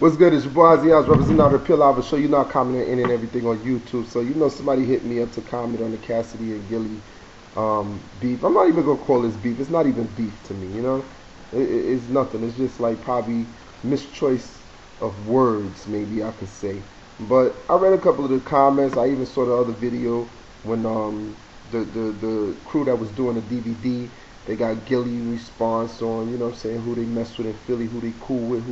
What's good? It's your boy Ozzy. I was representing out of the Pill Out show. You know I comment in and everything on YouTube. So you know somebody hit me up to comment on the Cassidy and Gillie beef. I'm not even gonna call this beef. It's not even beef to me. You know, it's nothing. It's just like probably mischoice of words, maybe I could say. But I read a couple of the comments. I even saw the other video when the crew that was doing the DVD, they got Gillie response on, you know what I'm saying, who they mess with in Philly, who they cool with,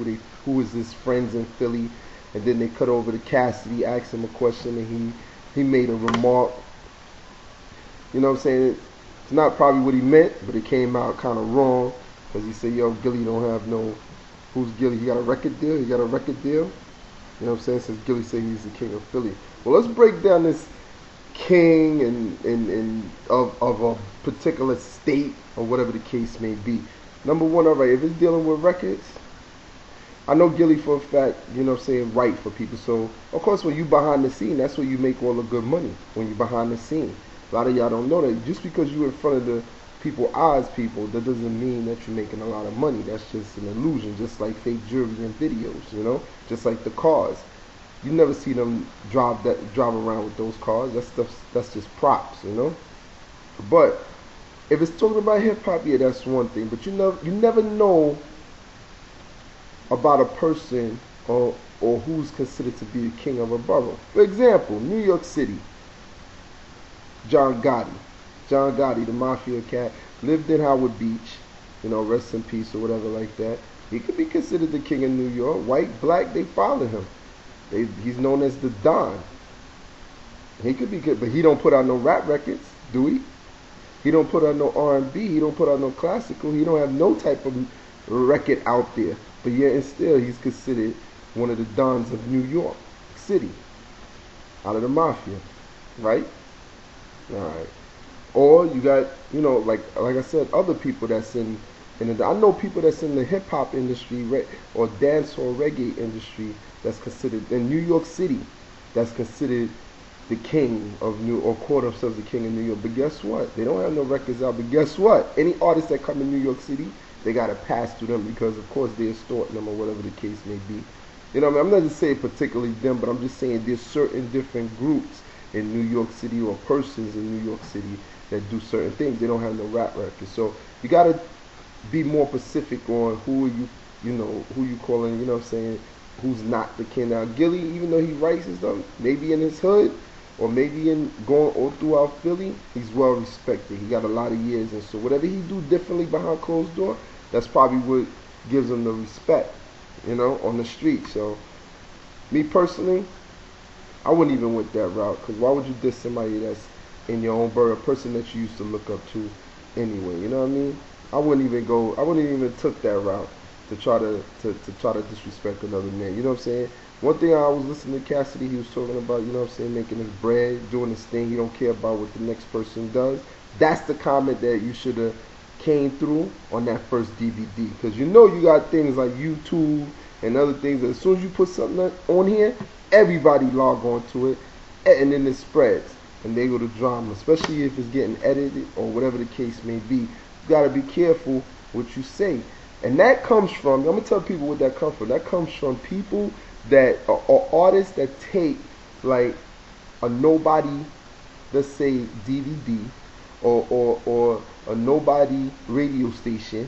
who is his friends in Philly, and then they cut over to Cassidy, asked him a question, and he made a remark. You know what I'm saying? It's not probably what he meant, but it came out kind of wrong, because he said, yo, Gillie don't have no, who's Gillie? He got a record deal? He got a record deal? You know what I'm saying? Since Gillie said he's the king of Philly. Well, let's break down this king and of a particular state or whatever the case may be. Number one, all right, if it's dealing with records, I know Gillie for a fact, you know what I'm saying, write for people. So, of course, when you behind the scene, that's where you make all the good money, when you behind the scene. A lot of y'all don't know that. Just because you're in front of the people, that doesn't mean that you're making a lot of money. That's just an illusion, just like fake jewelry and videos, you know? Just like the cars. You never see them drive around with those cars. That's just props, you know? But if it's talking about hip hop, yeah, that's one thing. But you never know about a person or who's considered to be the king of a borough. For example, New York City, John Gotti. John Gotti, the mafia cat, lived in Howard Beach, you know, rest in peace or whatever like that. He could be considered the king of New York. White, black, they follow him. He's known as the Don. He could be good, but he don't put out no rap records, do he? He don't put out no R&B. He don't put out no classical. He don't have no type of record out there. But yet and still, he's considered one of the Dons of New York City, out of the mafia, right? All right. Or you got, you know, like I said, other people that's I know people that's in the hip hop industry or dance or reggae industry that's considered in New York City, that's considered the king of or call themselves the king of New York. But guess what? They don't have no records out. But guess what? Any artists that come in New York City, they gotta pass through them because of course they're extorting them or whatever the case may be. You know what I mean? I'm not just saying particularly them, but I'm just saying there's certain different groups in New York City or persons in New York City that do certain things. They don't have no rap records. So you gotta be more specific on who are who you calling, you know what I'm saying, who's not the king. Now Gillie, even though he writes his stuff, maybe in his hood or maybe in going all throughout Philly, he's well respected. He got a lot of years, and so whatever he do differently behind closed door, that's probably what gives him the respect, you know, on the street. So me personally, I wouldn't even went that route, because why would you diss somebody that's in your own borough, a person that you used to look up to anyway, you know what I mean? I wouldn't even took that route to try to disrespect another man, you know what I'm saying? One thing I was listening to Cassidy, he was talking about, you know what I'm saying, making his bread, doing his thing. He don't care about what the next person does. That's the comment that you should have came through on that first DVD, because you know you got things like YouTube and other things that as soon as you put something on here, everybody log on to it, and then it spreads, and they go to drama, especially if it's getting edited or whatever the case may be. You got to be careful what you say. And that comes from, I'm going to tell people what that comes from. That comes from people that are artists that take like a nobody, let's say DVD or a nobody radio station.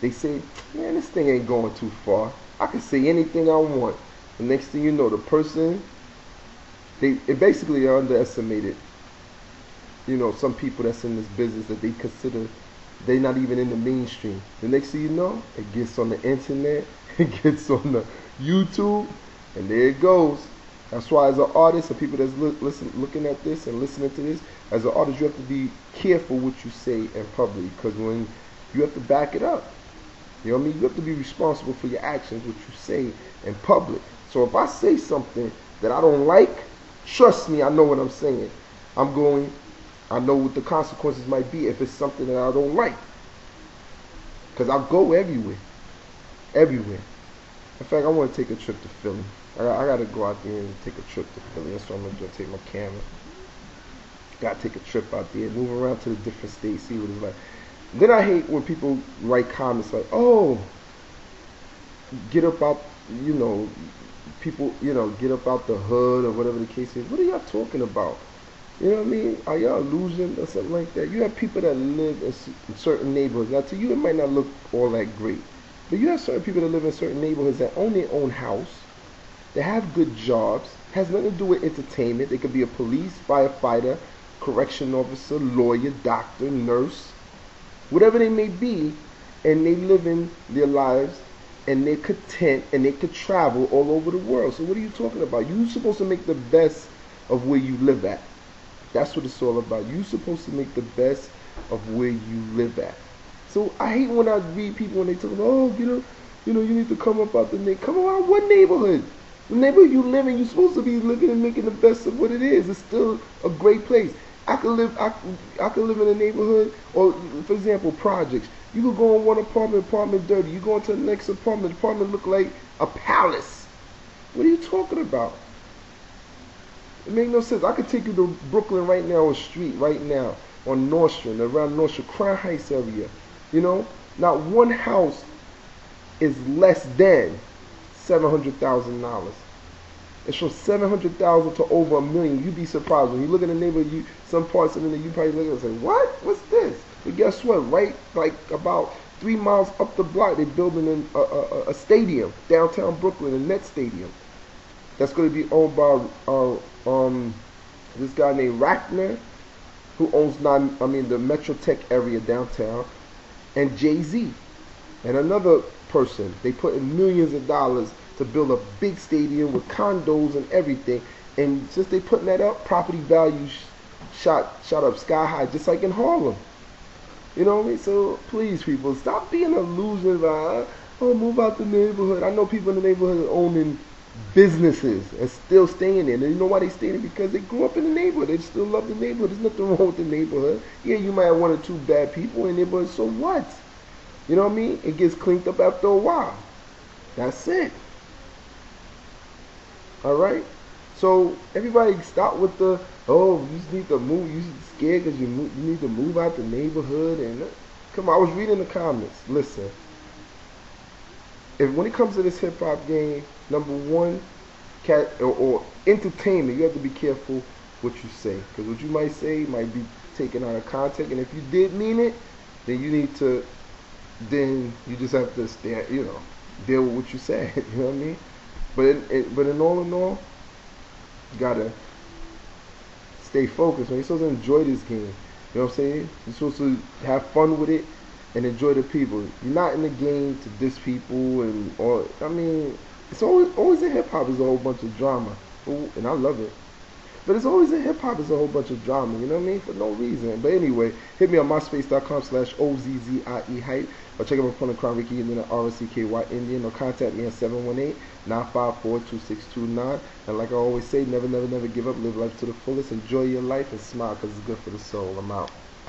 They say, man, this thing ain't going too far. I can say anything I want. The next thing you know, the person, it basically are underestimated. You know, some people that's in this business that they consider they're not even in the mainstream. The next thing you know, it gets on the internet, it gets on the YouTube, and there it goes. That's why as an artist, and people that's looking at this and listening to this, as an artist, you have to be careful what you say in public, because when you have to back it up. You know what I mean? You have to be responsible for your actions, what you say in public. So if I say something that I don't like, trust me, I know what I'm saying. I know what the consequences might be if it's something that I don't like. Because I'll go everywhere. Everywhere. In fact, I want to take a trip to Philly. I got to go out there and take a trip to Philly. That's what I'm going to do. Take my camera. Got to take a trip out there. Move around to the different states. See what it's like. Then I hate when people write comments like, oh, get up out, you know, people, get up out the hood or whatever the case is. What are y'all talking about? You know what I mean? Are y'all losing or something like that? You have people that live in certain neighborhoods. Now, to you, it might not look all that great, but you have certain people that live in certain neighborhoods that own their own house, they have good jobs, has nothing to do with entertainment. They could be a police, firefighter, correction officer, lawyer, doctor, nurse, whatever they may be, and they live in their lives and they're content and they could travel all over the world. So what are you talking about? You're supposed to make the best of where you live at. That's what it's all about. You're supposed to make the best of where you live at. So I hate when I read people when they talk about, oh, you need to come up out the neighborhood. Come around what neighborhood? The neighborhood you live in, you're supposed to be living and making the best of what it is. It's still a great place. I could live in a neighborhood, or for example, projects. You could go in one apartment dirty. You go into the next apartment look like a palace. What are you talking about? It makes no sense. I could take you to Brooklyn right now, on street right now, on North Street, around North Street, Crown Heights area. Not one house is less than $700,000. It's from $700,000 to over $1 million. You'd be surprised when you look in the neighborhood. Some parts of it, you probably look at it and say, "What? What's this?" But guess what? Right, like about 3 miles up the block, they're building a stadium downtown Brooklyn, a Net Stadium. That's going to be owned by this guy named Rackner, who owns the Metro Tech area downtown, and Jay-Z, and another person. They put in millions of dollars to build a big stadium with condos and everything. And since they putting that up, property values shot up sky high, just like in Harlem. You know what I mean? So please, people, stop being a loser by, oh, move out the neighborhood. I know people in the neighborhood owning businesses and still staying there. And you know why they stay there? Because they grew up in the neighborhood. They still love the neighborhood. There's nothing wrong with the neighborhood. Yeah, you might have 1 or 2 bad people in there, but so what? You know what I mean? It gets cleaned up after a while. That's it. All right? So everybody stop with the, oh, you just need to move. You're scared because you need to move out the neighborhood. And come on, I was reading the comments. Listen, when it comes to this hip hop game, number one, or entertainment, you have to be careful what you say, because what you might say might be taken out of context. And if you did mean it, then you just have to deal with what you said. You know what I mean? But in all, you gotta stay focused. Man, you're supposed to enjoy this game. You know what I'm saying? You're supposed to have fun with it and enjoy the people. You're not in the game to diss people it's always in hip hop is a whole bunch of drama. And I love it. But it's always in hip hop is a whole bunch of drama, you know what I mean? For no reason. But anyway, hit me on myspace.com/OZZIE hype, or check out my phone at Crown Ricky Indian, RCKY Indian, or contact me at 718-954-2629. And like I always say, never give up, live life to the fullest, enjoy your life, and smile because it's good for the soul. I'm out.